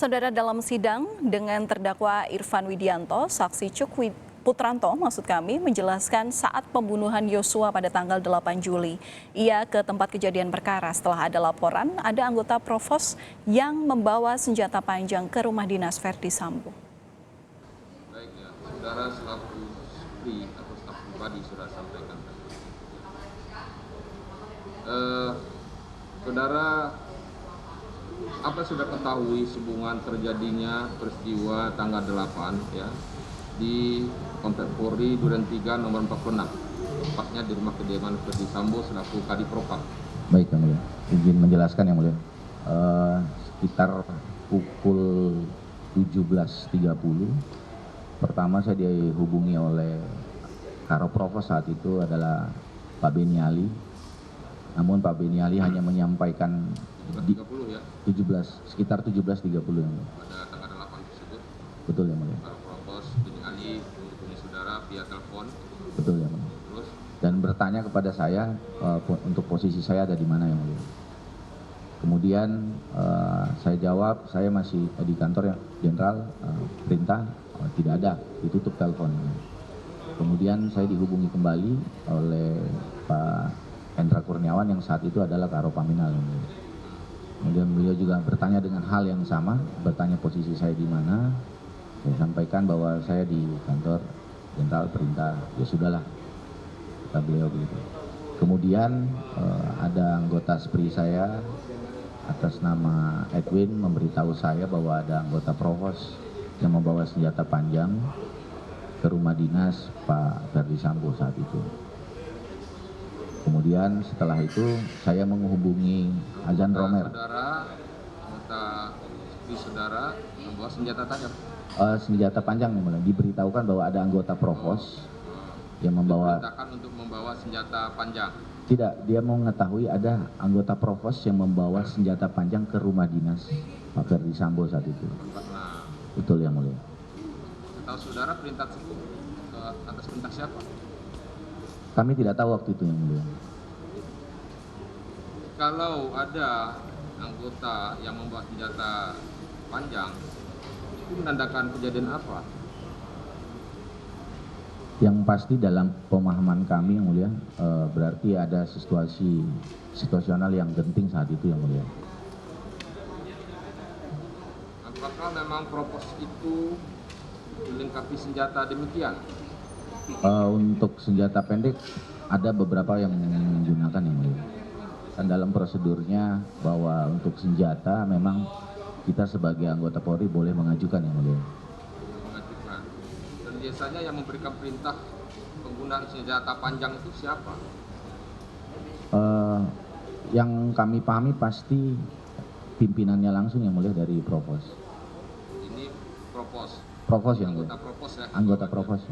Saudara, dalam sidang dengan terdakwa Irfan Widianto, saksi Putranto menjelaskan saat pembunuhan Yosua pada tanggal 8 Juli. Ia ke tempat kejadian perkara setelah ada laporan ada anggota Provos yang membawa senjata panjang ke rumah dinas Verdi Sambo. Baik ya, saudara selaku SPRI atau staf pribadi sudah sampaikan tadi. Saudara, apa sudah ketahui hubungan terjadinya peristiwa tanggal 8 ya di Komplek Polri Duren 3 nomor 46, tepatnya di rumah kediaman Verdi Sambo selaku Kadipropam. Baik Yang Mulia, izin menjelaskan Yang Mulia. Sekitar pukul 17.30 pertama saya dihubungi oleh Karo Provos saat itu adalah Pak Beniali. Namun Pak Beniali hanya menyampaikan 17.30 ya? sekitar 17.30 Yang Mulia. Pada tanggal 8 tersebut. Betul Yang Mulia. Karo Provos Beniali menghubungi saudara via telepon. Betul Yang Mulia. Terus? Dan bertanya kepada saya untuk posisi saya ada di mana Yang Mulia. Kemudian saya jawab saya masih di kantor Jenderal, perintah tidak ada, ditutup telepon. Kemudian saya dihubungi kembali oleh Pak Hendra Kurniawan yang saat itu adalah Karo Paminal. Kemudian beliau juga bertanya dengan hal yang sama, bertanya posisi saya di mana. Saya sampaikan bahwa saya di kantor Jenderal, perintah. Ya sudahlah, kata beliau begitu. Kemudian ada anggota SPRI saya atas nama Edwin memberitahu saya bahwa ada anggota Provos yang membawa senjata panjang ke rumah dinas Pak Verdi Sambo saat itu. Kemudian setelah itu saya menghubungi Azan Romer. Saudara, anggota SPRI saudara membawa senjata tajam. Senjata panjang Yang Mulia. Diberitahukan bahwa ada anggota Provos yang membawa. Diperintahkan untuk membawa senjata panjang. Tidak, dia mau mengetahui ada anggota Provos yang membawa senjata panjang ke rumah dinas Pak Verdi Sambo saat itu. Nah, Betul Yang Mulia. tahu saudara perintah tersebut atas perintah siapa? Kami tidak tahu waktu itu Yang Mulia. Kalau ada anggota yang membawa senjata panjang, itu menandakan kejadian apa? Yang pasti dalam pemahaman kami Yang Mulia, berarti ada situasional yang genting saat itu Yang Mulia. Apakah memang Provos itu dilengkapi senjata demikian? Untuk senjata pendek ada beberapa yang menggunakan Yang Mulia. Dan dalam prosedurnya bahwa untuk senjata memang kita sebagai anggota Polri boleh mengajukan Yang Mulia. Mengajukan. Dan biasanya yang memberikan perintah penggunaan senjata panjang itu siapa? Yang kami pahami pasti pimpinannya langsung Yang Mulia dari Provos. Ini Provos. Provos Yang Mulia. Anggota Provos ya? Anggota Provos.